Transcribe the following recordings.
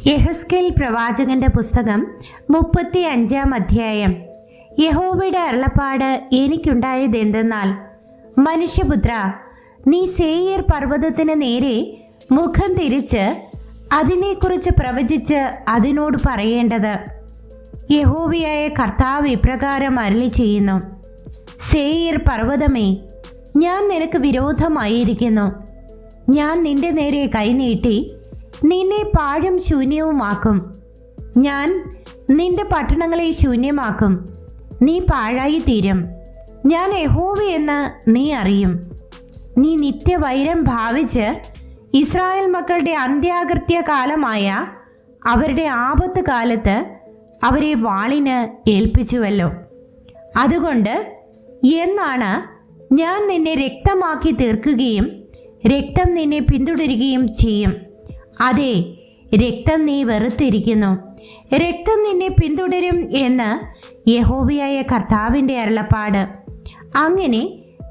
യെഹെസ്കേൽ പ്രവാചകന്റെ പുസ്തകം 35-ാം അധ്യായം. യഹോവയുടെ അരുളപ്പാട് എനിക്കുണ്ടായതെന്തെന്നാൽ, മനുഷ്യപുത്ര, നീ സേയീർ പർവ്വതത്തിന് നേരെ മുഖം തിരിച്ച് അതിനെക്കുറിച്ച് പ്രവചിച്ച് അതിനോട് പറയേണ്ടത്: യഹോവയായ കർത്താവ് ഇപ്രകാരം അരുളി ചെയ്യുന്നു, സേയീർ പർവ്വതമേ, ഞാൻ നിനക്ക് വിരോധമായിരിക്കുന്നു. ഞാൻ നിന്റെ നേരെ കൈനീട്ടി നിന്നെ പാഴും ശൂന്യവുമാക്കും. ഞാൻ നിന്റെ പട്ടണങ്ങളെ ശൂന്യമാക്കും, നീ പാഴായിത്തീരും. ഞാൻ യഹോവയെന്ന് നീ അറിയും. നീ നിത്യവൈരം ഭാവിച്ച് ഇസ്രായേൽ മക്കളുടെ അന്ത്യാകൃത്യ കാലമായ അവരുടെ ആപത്ത് കാലത്ത് അവരെ വാളിന് ഏൽപ്പിച്ചുവല്ലോ. അതുകൊണ്ട് എന്നാണ് ഞാൻ നിന്നെ രക്തമാക്കി തീർക്കുകയും രക്തം നിന്നെ പിന്തുടരുകയും ചെയ്യും. അതെ, രക്തം നീ വെറുത്തിരിക്കുന്നു, രക്തം നിന്നെ പിന്തുടരും എന്ന് യഹോവയായ കർത്താവിൻ്റെ അരുളപ്പാട്. അങ്ങനെ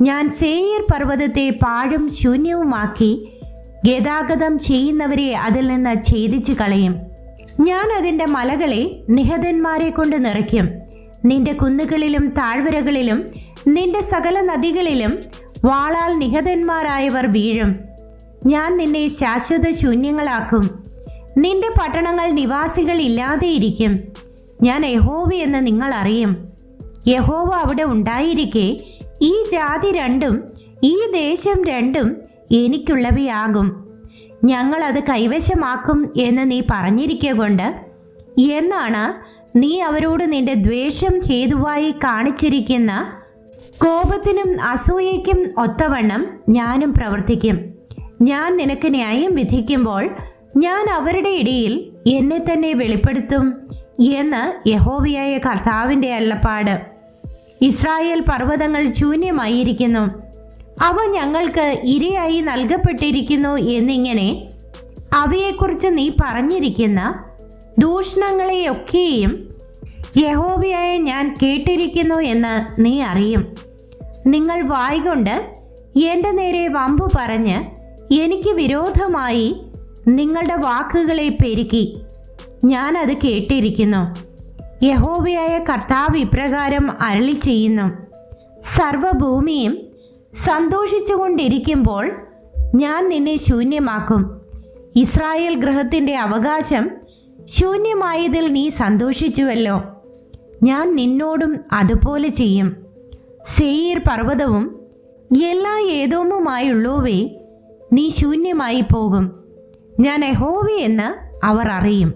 ഞാൻ സേയീർ പർവ്വതത്തെ പാഴും ശൂന്യവുമാക്കി ഗതാഗതം ചെയ്യുന്നവരെ അതിൽ നിന്ന് ഛേദിച്ചു കളയും. ഞാൻ അതിൻ്റെ മലകളെ നിഹതന്മാരെ കൊണ്ട് നിറയ്ക്കും. നിന്റെ കുന്നുകളിലും താഴ്വരകളിലും നിന്റെ സകല നദികളിലും വാളാൽ നിഹതന്മാരായവർ വീഴും. ഞാൻ നിന്നെ ശാശ്വത ശൂന്യങ്ങളാക്കും. നിന്റെ പട്ടണങ്ങൾ നിവാസികൾ ഇല്ലാതെയിരിക്കും. ഞാൻ യഹോവയെന്ന് നിങ്ങൾ അറിയും. യഹോവ അവിടെ ഉണ്ടായിരിക്കെ ഈ ജാതി രണ്ടും ഈ ദേശം രണ്ടും എനിക്കുള്ളവയാകും. ഞങ്ങൾ അത് കൈവശമാക്കും എന്ന് നീ പറഞ്ഞിരിക്കൊണ്ട് എന്നാണ് നീ അവരോട് നിന്റെ ദ്വേഷം ഹേതുവായി കാണിച്ചിരിക്കുന്ന കോപത്തിനും അസൂയയ്ക്കും ഒത്തവണ്ണം ഞാനും പ്രവർത്തിക്കും. ഞാൻ നിനക്ക് ന്യായം വിധിക്കുമ്പോൾ ഞാൻ അവരുടെ ഇടയിൽ എന്നെ തന്നെ വെളിപ്പെടുത്തും എന്ന് യഹോവയായ കർത്താവിൻ്റെ അരുളപ്പാട്. ഇസ്രായേൽ പർവ്വതങ്ങൾ ശൂന്യമായിരിക്കുന്നു, അവ ഞങ്ങൾക്ക് ഇരയായി നൽകപ്പെട്ടിരിക്കുന്നു എന്നിങ്ങനെ അവയെക്കുറിച്ച് നീ പറഞ്ഞിരിക്കുന്ന ദൂഷണങ്ങളെയൊക്കെയും യഹോവയായ ഞാൻ കേട്ടിരിക്കുന്നു എന്ന് നീ അറിയും. നിങ്ങൾ വായ്കൊണ്ട് എൻ്റെ നേരെ വമ്പു പറഞ്ഞ് എനിക്ക് വിരോധമായി നിങ്ങളുടെ വാക്കുകളെ പെരുക്കി. ഞാനത് കേട്ടിരിക്കുന്നു. യഹോവയായ കർത്താവ് ഇപ്രകാരം അരുളി ചെയ്യുന്നു: സർവഭൂമിയും സന്തോഷിച്ചുകൊണ്ടിരിക്കുമ്പോൾ ഞാൻ നിന്നെ ശൂന്യമാക്കും. ഇസ്രായേൽ ഗൃഹത്തിൻ്റെ അവകാശം ശൂന്യമായതിൽ നീ സന്തോഷിച്ചുവല്ലോ. ഞാൻ നിന്നോടും അതുപോലെ ചെയ്യും. സേയീർ പർവ്വതവും എല്ലാ ഏദോമുമായുള്ളവേ, നീ ശൂന്യമായി പോകും. ഞാൻ യഹോവയെന്ന് അവർ അറിയും.